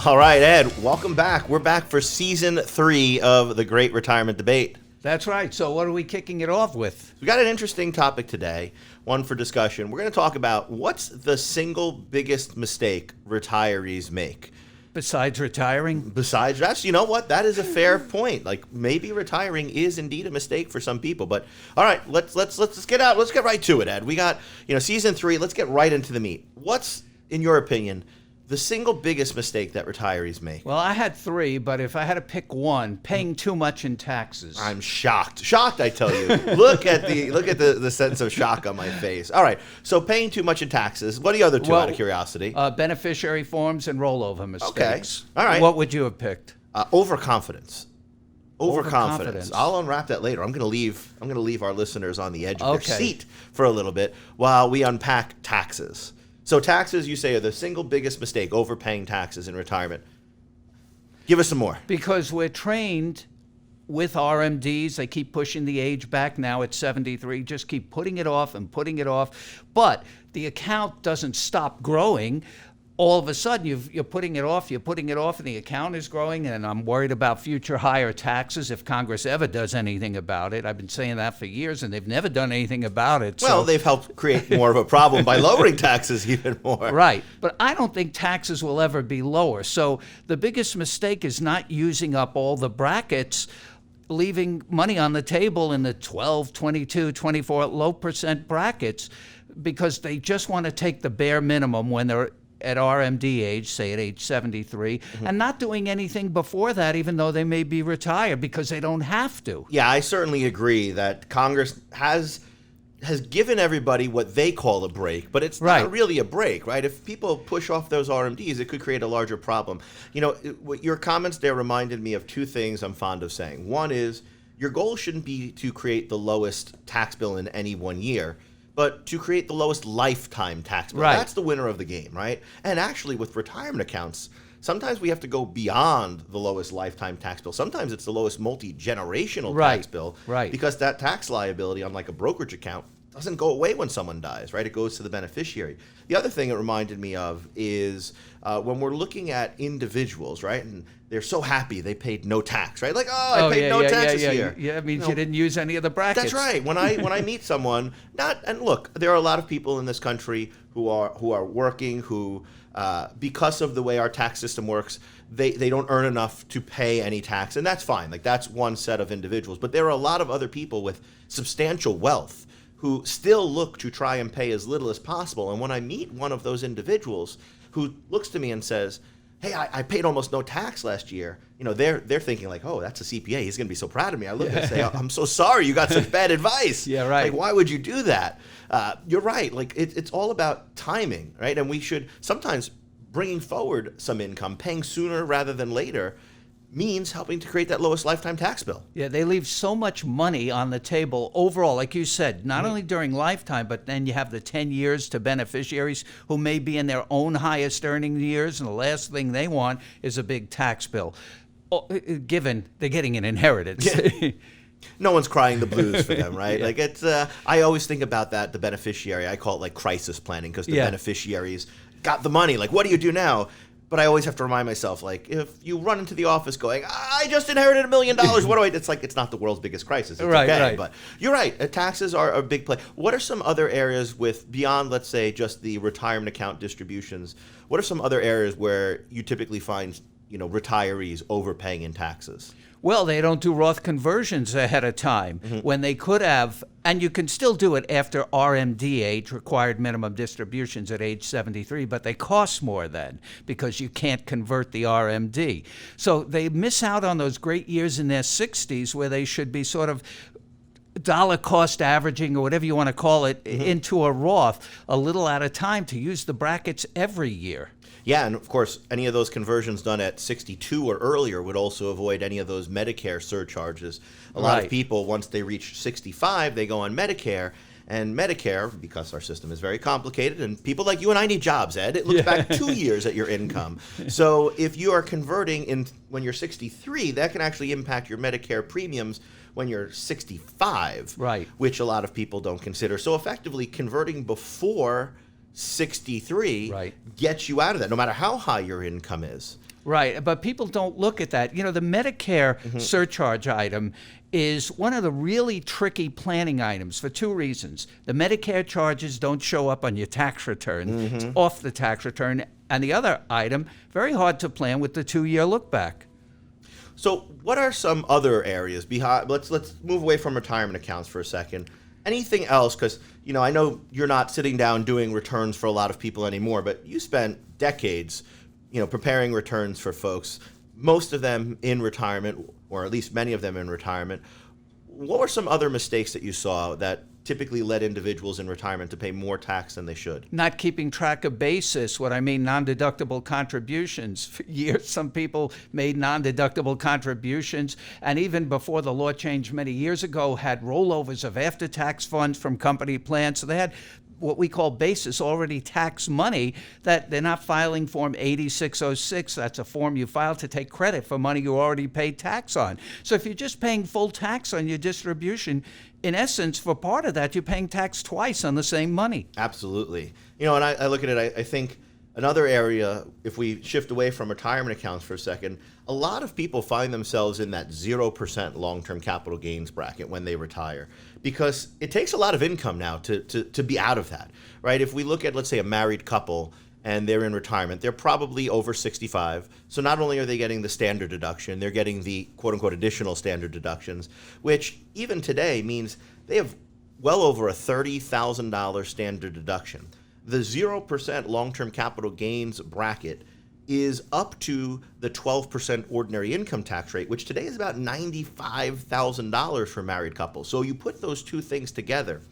All right, Ed, welcome back. We're back for season 3 of the Great Retirement Debate. That's right. So what are we kicking it off with? We got an interesting topic today, one for discussion. We're going to talk about what's the single biggest mistake retirees make. Besides retiring? Besides, that's, you know what, that is a fair point. Like, maybe retiring is indeed a mistake for some people. But all right, let's get right to it, Ed. We got, season 3. Let's get right into the meat. What's, in your opinion, the single biggest mistake that retirees make? Well, I had 3, but if I had to pick one, paying too much in taxes. I'm shocked. Shocked, I tell you. Look at the sense of shock on my face. All right, so paying too much in taxes. What are the other two, out of curiosity? Beneficiary forms and rollover mistakes. Okay, all right. What would you have picked? Overconfidence. Overconfidence. I'll unwrap that later. I'm going to leave our listeners on the edge of their seat for a little bit while we unpack taxes. So taxes, you say, are the single biggest mistake, overpaying taxes in retirement. Give us some more. Because we're trained with RMDs. They keep pushing the age back. Now it's 73. Just keep putting it off and putting it off. But the account doesn't stop growing. All of a sudden, you're putting it off, and the account is growing, and I'm worried about future higher taxes if Congress ever does anything about it. I've been saying that for years, and they've never done anything about it. Well, they've helped create more of a problem by lowering taxes even more. Right, but I don't think taxes will ever be lower. So the biggest mistake is not using up all the brackets, leaving money on the table in the 12, 22, 24 low percent brackets, because they just want to take the bare minimum when they're at RMD age, say at age 73, and not doing anything before that, even though they may be retired, because they don't have to. Yeah, I certainly agree that Congress has given everybody what they call a break, but it's not really a break, right? If people push off those RMDs, it could create a larger problem. Your comments there reminded me of 2 things I'm fond of saying. One is, your goal shouldn't be to create the lowest tax bill in any one year, but to create the lowest lifetime tax bill. Right. That's the winner of the game, right? And actually, with retirement accounts, sometimes we have to go beyond the lowest lifetime tax bill. Sometimes it's the lowest multi-generational tax bill, because that tax liability, unlike a brokerage account, doesn't go away when someone dies, right? It goes to the beneficiary. The other thing it reminded me of is when we're looking at individuals, right? And they're so happy they paid no tax, right? Like, I paid no taxes here. Yeah, it means you didn't use any of the brackets. That's right. When I meet someone, and look, there are a lot of people in this country who are working, who because of the way our tax system works, they don't earn enough to pay any tax, and that's fine. Like, that's one set of individuals. But there are a lot of other people with substantial wealth who still look to try and pay as little as possible. And when I meet one of those individuals who looks to me and says, hey, I paid almost no tax last year, they're thinking like, oh, that's a CPA. He's going to be so proud of me. I look and say, I'm so sorry you got such bad advice. Yeah, right. Like, why would you do that? You're right. Like, it's all about timing, right? And we should sometimes bringing forward some income, paying sooner rather than later, means helping to create that lowest lifetime tax bill. Yeah, they leave so much money on the table overall, like you said, not only during lifetime, but then you have the 10 years to beneficiaries who may be in their own highest earning years, and the last thing they want is a big tax bill, given they're getting an inheritance. Yeah. No one's crying the blues for them, right? Yeah. Like, it's. I always think about that, the beneficiary. I call it like crisis planning, because the beneficiaries got the money. Like, what do you do now? But I always have to remind myself, like, if you run into the office going, I just inherited $1 million, what do I do? It's like, it's not the world's biggest crisis. It's okay. But you're right. Taxes are a big play. What are some other areas beyond, let's say, just the retirement account distributions, what are some other areas where you typically find, retirees overpaying in taxes? Well, they don't do Roth conversions ahead of time when they could have, and you can still do it after RMD age, required minimum distributions at age 73, but they cost more then because you can't convert the RMD. So they miss out on those great years in their 60s where they should be sort of dollar cost averaging, or whatever you want to call it, into a Roth a little at a time to use the brackets every year. Yeah, and of course, any of those conversions done at 62 or earlier would also avoid any of those Medicare surcharges. A lot of people, once they reach 65, they go on Medicare. And Medicare, because our system is very complicated, and people like you and I need jobs, Ed, it looks back 2 years at your income. So if you are converting when you're 63, that can actually impact your Medicare premiums when you're 65, right? Which a lot of people don't consider. So effectively, converting before 63 Right. gets you out of that, no matter how high your income is. Right, but people don't look at that. You know, the Medicare surcharge item is one of the really tricky planning items for two reasons. The Medicare charges don't show up on your tax return. It's off the tax return. And the other item, very hard to plan with the 2-year look back. So what are some other areas behind? Let's move away from retirement accounts for a second. Anything else? Because, you know, I know you're not sitting down doing returns for a lot of people anymore, but you spent decades, you know, preparing returns for folks, most of them in retirement, or at least many of them in retirement. What were some other mistakes that you saw that typically led individuals in retirement to pay more tax than they should? Not keeping track of basis, what I mean, non-deductible contributions. For years, some people made non-deductible contributions, and even before the law changed many years ago, had rollovers of after-tax funds from company plans. So they had what we call basis, already tax money, that they're not filing Form 8606. That's a form you file to take credit for money you already paid tax on. So if you're just paying full tax on your distribution, in essence, for part of that, you're paying tax twice on the same money. Absolutely. You know, and I look at it, I think another area, if we shift away from retirement accounts for a second, a lot of people find themselves in that 0% long-term capital gains bracket when they retire, because it takes a lot of income now to be out of that, right? If we look at, let's say, a married couple and they're in retirement, they're probably over 65. So not only are they getting the standard deduction, they're getting the quote-unquote additional standard deductions, which even today means they have well over a $30,000 standard deduction. The 0% long-term capital gains bracket is up to the 12% ordinary income tax rate, which today is about $95,000 for married couples. So you put those two things together,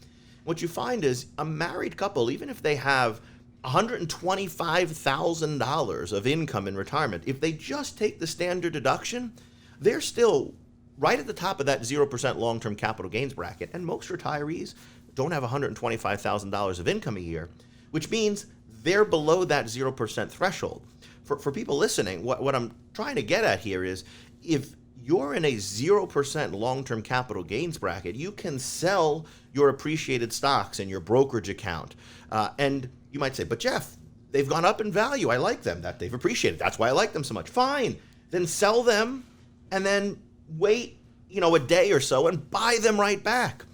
what you find is a married couple, even if they have $125,000 of income in retirement, if they just take the standard deduction, they're still right at the top of that 0% long-term capital gains bracket. And most retirees don't have $125,000 of income a year, which means they're below that 0% threshold. For people listening, what I'm trying to get at here is, if you're in a 0% long-term capital gains bracket, you can sell your appreciated stocks in your brokerage account. And you might say, but Jeff, they've gone up in value. I like them, that they've appreciated. That's why I like them so much. Fine. Then sell them and then wait, a day or so and buy them right back.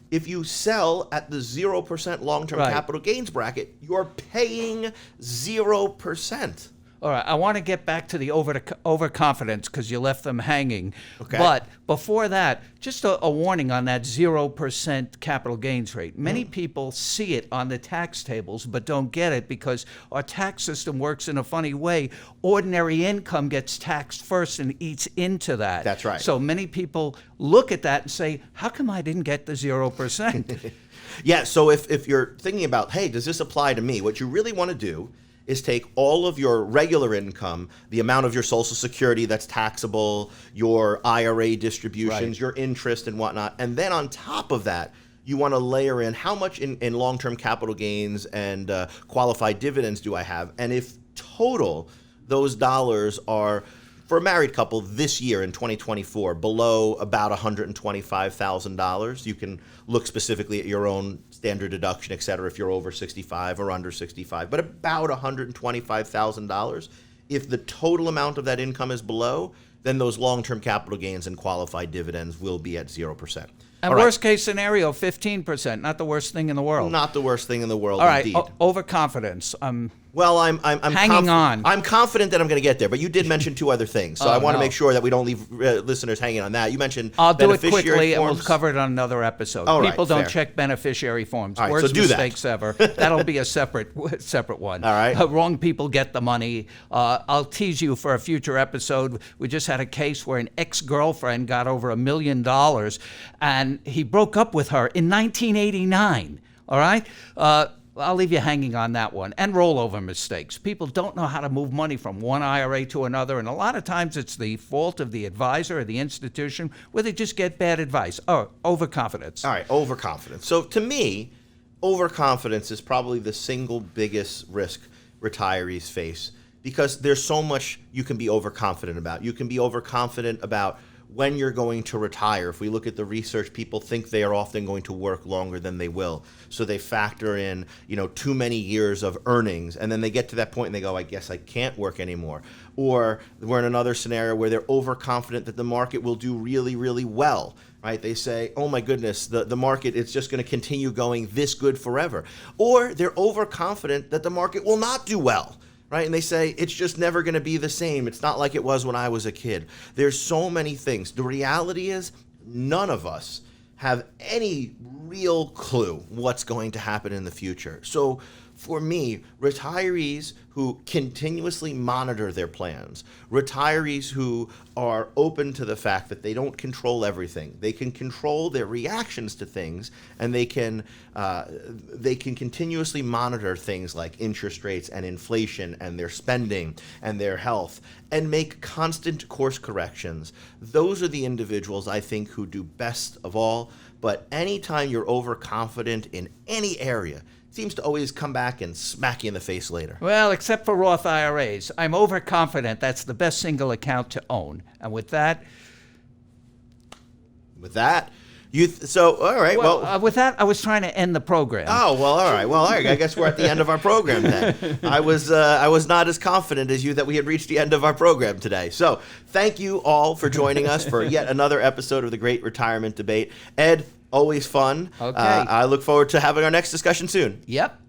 If you sell at the 0% long-term capital gains bracket, you're paying 0%. All right, I want to get back to the overconfidence because you left them hanging. Okay. But before that, just a warning on that 0% capital gains rate. Many people see it on the tax tables but don't get it because our tax system works in a funny way. Ordinary income gets taxed first and eats into that. That's right. So many people look at that and say, how come I didn't get the 0%? Yeah, so if you're thinking about, hey, does this apply to me? What you really want to do is take all of your regular income, the amount of your Social Security that's taxable, your IRA distributions, your interest and whatnot, and then on top of that, you want to layer in how much in long-term capital gains and qualified dividends do I have, and if total those dollars are, for a married couple this year in 2024, below about $125,000, you can look specifically at your own standard deduction, et cetera, if you're over 65 or under 65, but about $125,000. If the total amount of that income is below, then those long-term capital gains and qualified dividends will be at 0%. And worst case scenario, 15%, not the worst thing in the world. Not the worst thing in the world, All right, indeed. Overconfidence. Well, I'm hanging on. I'm confident that I'm going to get there, but you did mention two other things, so I want to make sure that we don't leave listeners hanging on that. You mentioned I'll do it beneficiary quickly, forms. and we'll cover it on another episode. All right, People don't fair. check beneficiary forms. All right, Worst so do that. mistakes ever. That'll be a separate one. All right. Wrong people get the money. I'll tease you for a future episode. We just had a case where an ex-girlfriend got over $1 million, and he broke up with her in 1989. All right. I'll leave you hanging on that one. And rollover mistakes. People don't know how to move money from one IRA to another, and a lot of times it's the fault of the advisor or the institution where they just get bad advice. Oh, overconfidence. All right, overconfidence. So to me, overconfidence is probably the single biggest risk retirees face, because there's so much you can be overconfident about. You can be overconfident about when you're going to retire. If we look at the research, people think they are often going to work longer than they will. So they factor in, too many years of earnings, and then they get to that point and they go, I guess I can't work anymore. Or we're in another scenario where they're overconfident that the market will do really, really well. Right? They say, oh my goodness, the market is just going to continue going this good forever. Or they're overconfident that the market will not do well. Right? And they say, it's just never going to be the same. It's not like it was when I was a kid. There's so many things. The reality is, none of us have any real clue what's going to happen in the future. So for me, retirees who continuously monitor their plans, retirees who are open to the fact that they don't control everything, they can control their reactions to things, and they can continuously monitor things like interest rates and inflation and their spending and their health, and make constant course corrections. Those are the individuals, I think, who do best of all. But anytime you're overconfident in any area, it seems to always come back and smack you in the face later. Well, except for Roth IRAs. I'm overconfident that's the best single account to own. And with that, all right. Well, with that, I was trying to end the program. Oh, well, all right. Well, all right. I guess we're at the end of our program then. I was not as confident as you that we had reached the end of our program today. So thank you all for joining us for yet another episode of the Great Retirement Debate. Ed, always fun. Okay. I look forward to having our next discussion soon. Yep.